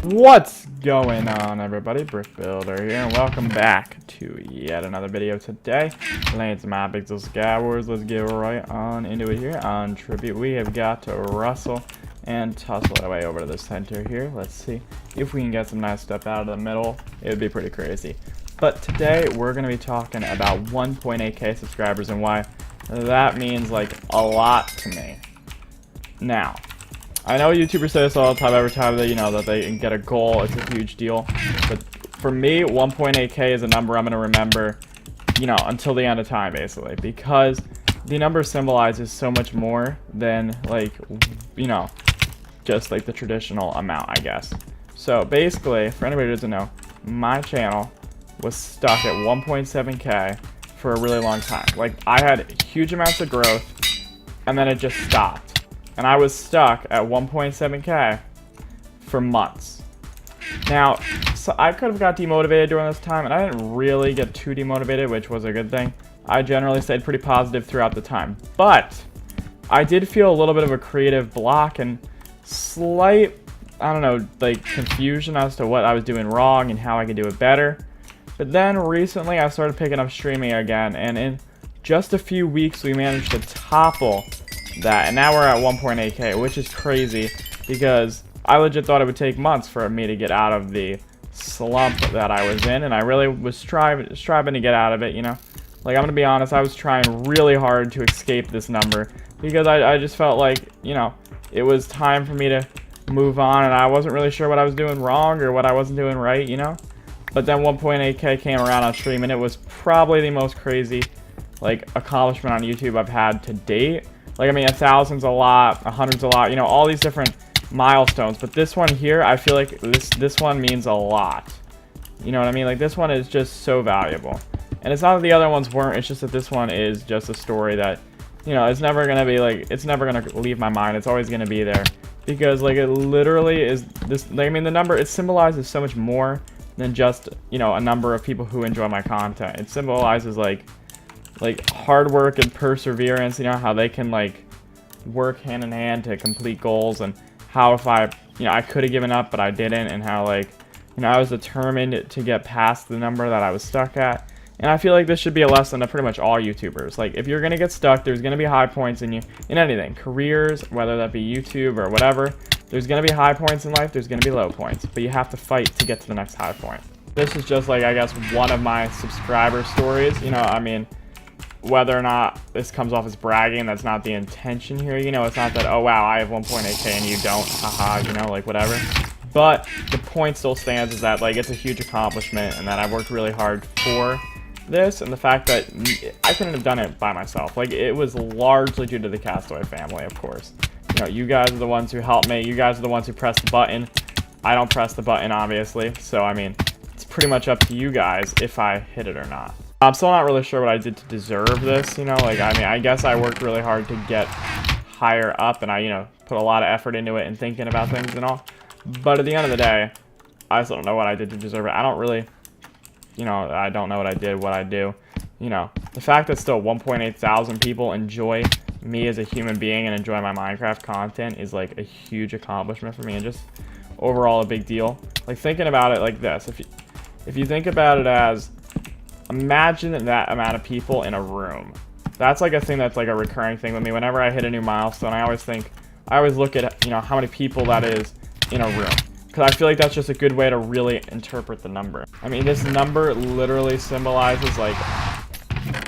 What's going on, everybody? BrickBuilder here, and welcome back to yet another video today. Playing some Hypixel Sky Wars. Let's get right on into it here. On Tribute, we have got to Russell and tussle our way over to the center here. Let's see if we can get some nice stuff out of the middle. It would be pretty crazy. But today, we're going to be talking about 1.8k subscribers and why that means, like, a lot to me. Now, I know YouTubers say this all the time, every time that, that they get a goal, it's a huge deal. But for me, 1.8k is a number I'm going to remember, until the end of time, basically. Because the number symbolizes so much more than, like, just, like, the traditional amount, I guess. So, basically, for anybody who doesn't know, my channel was stuck at 1.7k for a really long time. Like, I had huge amounts of growth, and then it just stopped. And I was stuck at 1.7k for months. Now, so I could have got demotivated during this time, and I didn't really get too demotivated, which was a good thing. I generally stayed pretty positive throughout the time. But I did feel a little bit of a creative block and slight, like confusion as to what I was doing wrong and how I could do it better. But then recently I started picking up streaming again, and in just a few weeks we managed to topple that, and now we're at 1.8k, which is crazy because I legit thought it would take months for me to get out of the slump that I was in, and I really was striving to get out of it, Like, I'm gonna be honest, I was trying really hard to escape this number because I just felt like, it was time for me to move on, and I wasn't really sure what I was doing wrong or what I wasn't doing right, But then 1.8k came around on stream, and it was probably the most crazy, like, accomplishment on YouTube I've had to date. Like, I mean, 1,000's a lot, 100's a lot, all these different milestones. But this one here, I feel like this one means a lot. You know what I mean? Like, this one is just so valuable. And it's not that the other ones weren't, it's just that this one is just a story that, it's never going to be, like, it's never going to leave my mind. It's always going to be there. Because, like, it literally is this, like, I mean, the number, it symbolizes so much more than just, a number of people who enjoy my content. It symbolizes, like hard work and perseverance, how they can, like, work hand in hand to complete goals, and how if I could have given up but I didn't, and how, like, I was determined to get past the number that I was stuck at. And I feel like this should be a lesson to pretty much all YouTubers. Like, if you're gonna get stuck, there's gonna be high points in anything, careers, whether that be YouTube or whatever. There's gonna be high points in life, there's gonna be low points, but you have to fight to get to the next high point. This is just, like, I guess one of my subscriber stories. I mean, whether or not this comes off as bragging, that's not the intention here. It's not that, oh wow, I have 1.8k and you don't, haha, like, whatever. But the point still stands is that, like, it's a huge accomplishment, and that I worked really hard for this, and the fact that I couldn't have done it by myself. Like, it was largely due to the Castaway family, of course. You guys are the ones who helped me. You guys are the ones who press the button. I don't press the button, obviously. So, I mean, it's pretty much up to you guys if I hit it or not. I'm still not really sure what I did to deserve this, Like, I mean, I guess I worked really hard to get higher up, and I, put a lot of effort into it and thinking about things and all. But at the end of the day, I still don't know what I did to deserve it. I don't really, I don't know what I did, what I do. The fact that still 1.8 thousand people enjoy me as a human being and enjoy my Minecraft content is, like, a huge accomplishment for me, and just overall a big deal. Like, thinking about it like this, if you think about it as, imagine that amount of people in a room. That's, like, a thing that's, like, a recurring thing with me. Whenever I hit a new milestone, I always look at, how many people that is in a room. Because I feel like that's just a good way to really interpret the number. I mean, this number literally symbolizes, like,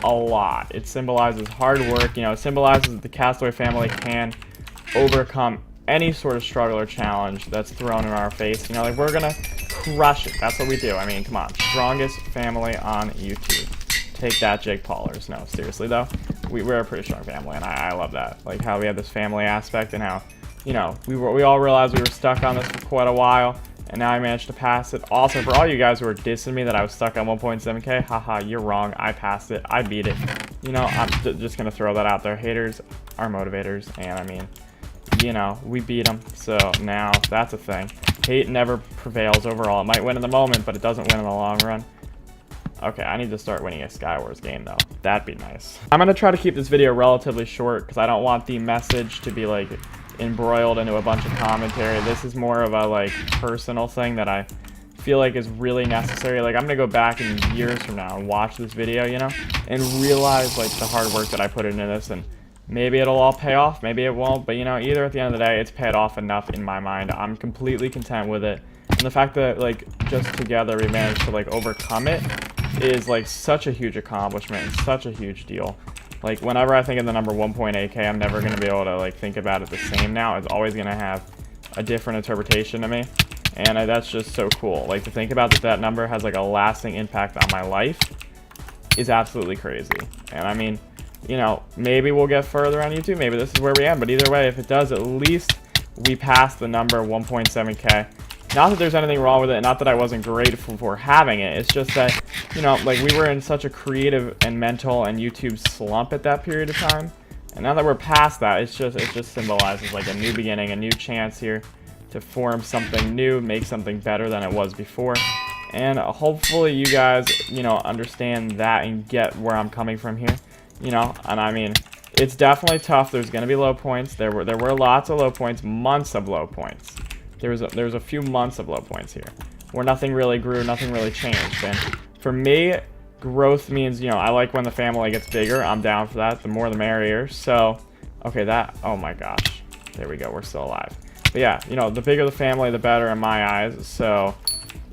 a lot. It symbolizes hard work, it symbolizes that the Castaway family can overcome any sort of struggle or challenge that's thrown in our face. Like, we're gonna crush it. That's what we do. I mean, come on. Strongest family on YouTube. Take that, Jake Paulers. No, seriously, though. We're a pretty strong family, and I love that. Like, how we have this family aspect, and how, we all realized we were stuck on this for quite a while, and now I managed to pass it. Also, for all you guys who are dissing me that I was stuck on 1.7k, haha, you're wrong. I passed it. I beat it. I'm just gonna throw that out there. Haters are motivators, and I mean, we beat them, so now that's a thing. Hate never prevails overall. It might win in the moment, but it doesn't win in the long run. Okay, I need to start winning a Sky Wars game, though. That'd be nice. I'm gonna try to keep this video relatively short, because I don't want the message to be, like, embroiled into a bunch of commentary. This is more of a like personal thing that I feel like is really necessary. Like I'm gonna go back in years from now and watch this video, you know, and realize like the hard work that I put into this, and maybe it'll all pay off, maybe it won't, but you know, either at the end of the day, it's paid off enough in my mind. I'm completely content with it. And the fact that like just together we managed to like overcome it is like such a huge accomplishment and such a huge deal. Like whenever I think of the number 1.8k, I'm never going to be able to like think about it the same now. It's always going to have a different interpretation to me, and that's just so cool. Like to think about that number has like a lasting impact on my life is absolutely crazy. And I mean, you know, maybe we'll get further on YouTube, maybe this is where we end, but either way, if it does, at least we passed the number 1.7k. Not that there's anything wrong with it, not that I wasn't grateful for having it, it's just that, you know, like we were in such a creative and mental and YouTube slump at that period of time, and now that we're past that, it just symbolizes like a new beginning, a new chance here to form something new, make something better than it was before. And hopefully you guys, you know, understand that and get where I'm coming from here, you know. And I mean, it's definitely tough. There's going to be low points. There were lots of low points, months of low points. There was a few months of low points here where nothing really grew, nothing really changed. And for me, growth means, you know, I like when the family gets bigger. I'm down for that. The more the merrier. So, okay, oh my gosh. There we go. We're still alive. But yeah, you know, the bigger the family, the better in my eyes. So,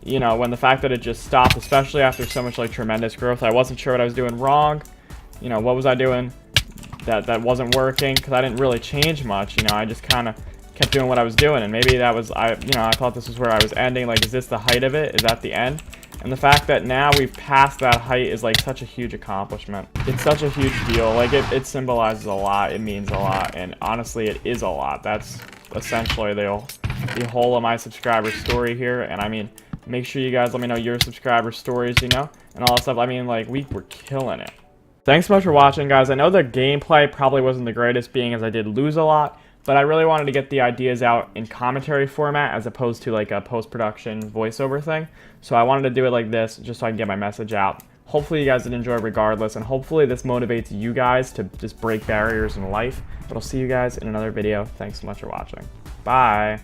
you know, when the fact that it just stopped, especially after so much like tremendous growth, I wasn't sure what I was doing wrong. You know, what was I doing that wasn't working? Because I didn't really change much. You know, I just kind of kept doing what I was doing, and maybe that was, I thought this was where I was ending. Like, is this the height of it? Is that the end? And the fact that now we've passed that height is like such a huge accomplishment. It's such a huge deal. Like it symbolizes a lot. It means a lot, and honestly, it is a lot. That's essentially the whole of my subscriber story here. And I mean, make sure you guys let me know your subscriber stories, you know, and all that stuff. I mean, like we were killing it. Thanks so much for watching, guys. I know the gameplay probably wasn't the greatest, being as I did lose a lot. But I really wanted to get the ideas out in commentary format as opposed to like a post-production voiceover thing. So I wanted to do it like this just so I can get my message out. Hopefully you guys did enjoy regardless, and hopefully this motivates you guys to just break barriers in life. But I'll see you guys in another video. Thanks so much for watching. Bye!